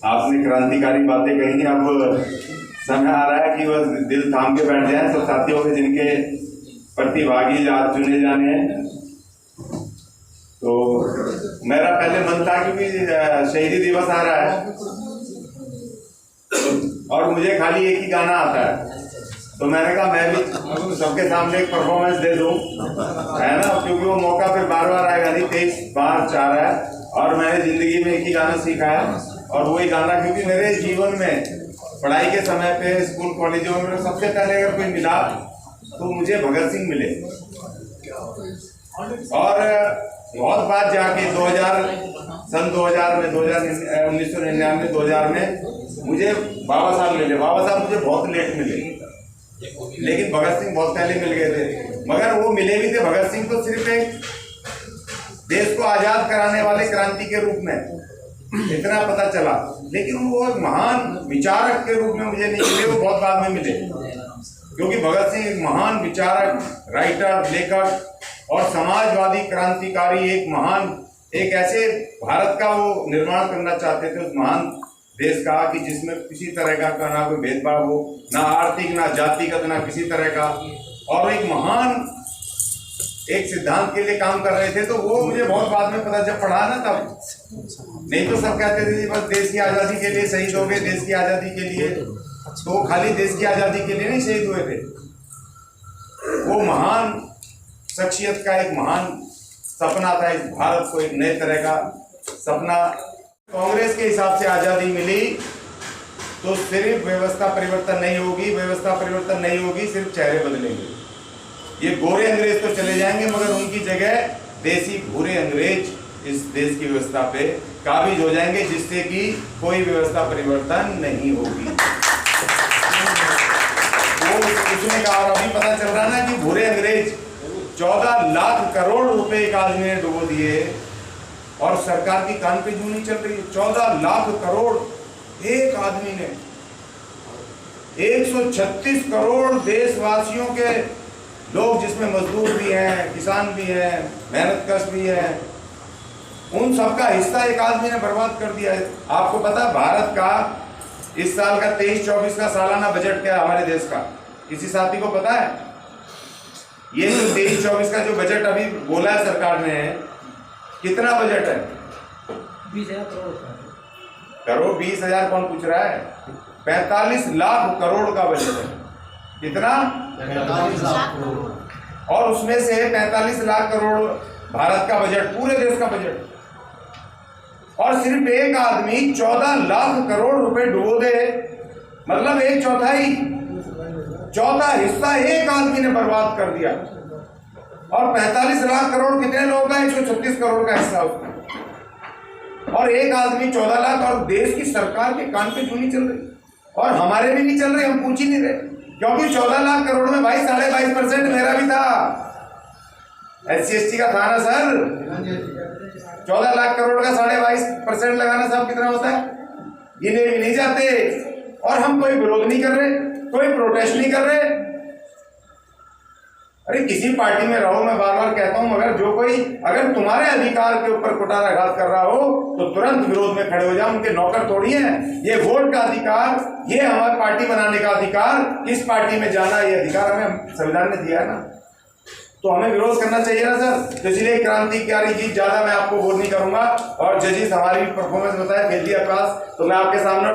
आपने क्रांतिकारी बातें कही। अब समय आ रहा है कि वह दिल थाम के बैठ जाए सब साथियों के जिनके प्रतिभागी आज चुने जाने हैं। तो मेरा पहले मन था क्योंकि शहीदी दिवस आ रहा है और मुझे खाली एक ही गाना आता है, तो मैंने कहा मैं भी सबके सामने एक परफॉर्मेंस दे दूं, है ना, क्योंकि वो मौका फिर बार बार आएगा नहीं, 23 बार चाह रहा है। और मैंने जिंदगी में एक ही गाना सीखा है और वही गाना, क्योंकि मेरे जीवन में पढ़ाई के समय पे स्कूल कॉलेजों में सबसे पहले अगर कोई मिला तो मुझे भगत सिंह मिले। और बहुत बात जाके 2000 में 1999 2000 में मुझे बाबा साहब मिले। बाबा साहब मुझे बहुत लेट मिले, लेकिन भगत सिंह बहुत पहले मिल गए थे। मगर वो मिले भी थे, भगत सिंह तो सिर्फ एक देश को आजाद कराने वाले क्रांति के रूप में, इतना पता चला, लेकिन वो एक महान विचारक के रूप में मुझे नहीं मिले, वो बहुत बाद में मिले। क्योंकि भगत सिंह एक महान विचारक, राइटर, लेखक और समाजवादी क्रांतिकारी, एक महान, एक ऐसे भारत का वो निर्माण करना चाहते थे, उस महान देश का कि जिसमें किसी तरह का ना कोई भेदभाव हो, ना आर्थिक, ना जातिगत, ना किसी तरह का, और एक महान एक सिद्धांत के लिए काम कर रहे थे। तो वो मुझे बहुत बाद में पता जब पढ़ा ना तब, नहीं तो सब कहते थे बस देश की आज़ादी के लिए शहीद हो गए, देश की आज़ादी के लिए। तो खाली देश की आज़ादी के लिए नहीं शहीद हुए थे, वो महान शख्सियत का एक महान सपना था, इस भारत को एक नए तरह का सपना। कांग्रेस के हिसाब से आज़ादी मिली तो सिर्फ व्यवस्था परिवर्तन नहीं होगी, व्यवस्था परिवर्तन नहीं होगी, सिर्फ चेहरे बदलेंगे। ये गोरे अंग्रेज तो चले जाएंगे, मगर उनकी जगह देसी भूरे अंग्रेज इस देश की व्यवस्था पे काबिज हो जाएंगे, जिससे कि कोई व्यवस्था परिवर्तन नहीं होगी। वो उसने कहा, और अभी पता चल रहा ना कि भूरे अंग्रेज 14 लाख करोड़ रुपए एक आदमी ने डुबो दिए और सरकार की कान पे जू नहीं चल रही है। 14 लाख करोड़ एक आदमी ने, 136 करोड़ देशवासियों के लोग, जिसमें मजदूर भी हैं, किसान भी हैं, मेहनतकश भी हैं, उन सबका हिस्सा एक आदमी ने बर्बाद कर दिया है। आपको पता भारत का इस साल का 23-24 का सालाना बजट क्या है हमारे देश का? किसी साथी को पता है? ये जो 23-24 का जो बजट अभी बोला है सरकार ने, कितना बजट है? 20,000 करोड़ करोड़ 20,000 कौन पूछ रहा है? 45 लाख करोड़ का बजट है। कितना? 45 लाख करोड़। और उसमें से 45 लाख करोड़ भारत का बजट, पूरे देश का बजट, और सिर्फ एक आदमी 14 लाख करोड़ रुपए डुबो दे, मतलब एक चौथाई, चौथा हिस्सा एक आदमी ने बर्बाद कर दिया। और 45 लाख करोड़ कितने लोगों का? 136 करोड़ का हिस्सा उसमें, और एक आदमी 14 लाख, और देश की सरकार के कान पे जू नहीं चल रही, और हमारे भी नहीं चल रहे, हम पूछ ही नहीं रहे। क्योंकि 14 लाख करोड़ में भाई 22.5% मेरा भी था, SC/ST का था ना सर। 14 लाख करोड़ का 22.5% लगाना साहब कितना होता है? गिने भी नहीं जाते। और हम कोई विरोध नहीं कर रहे, कोई प्रोटेस्ट नहीं कर रहे। अरे किसी पार्टी में रहो, मैं बार बार कहता हूं, मगर जो कोई अगर तुम्हारे अधिकार के ऊपर कुठाराघात कर रहा हो तो तुरंत विरोध में खड़े हो जाओ। उनके नौकर थोड़ी हैं। ये वोट का अधिकार, ये हमारी पार्टी बनाने का अधिकार, किस पार्टी में जाना, ये अधिकार हमें संविधान ने दिया है ना, तो हमें विरोध करना चाहिए ना सर। तो इसलिए क्रांतिकारी जी ज्यादा मैं आपको बोर नहीं करूंगा, और जजेस हमारी परफॉर्मेंस बताए, भेजिए आकाश, तो मैं आपके सामने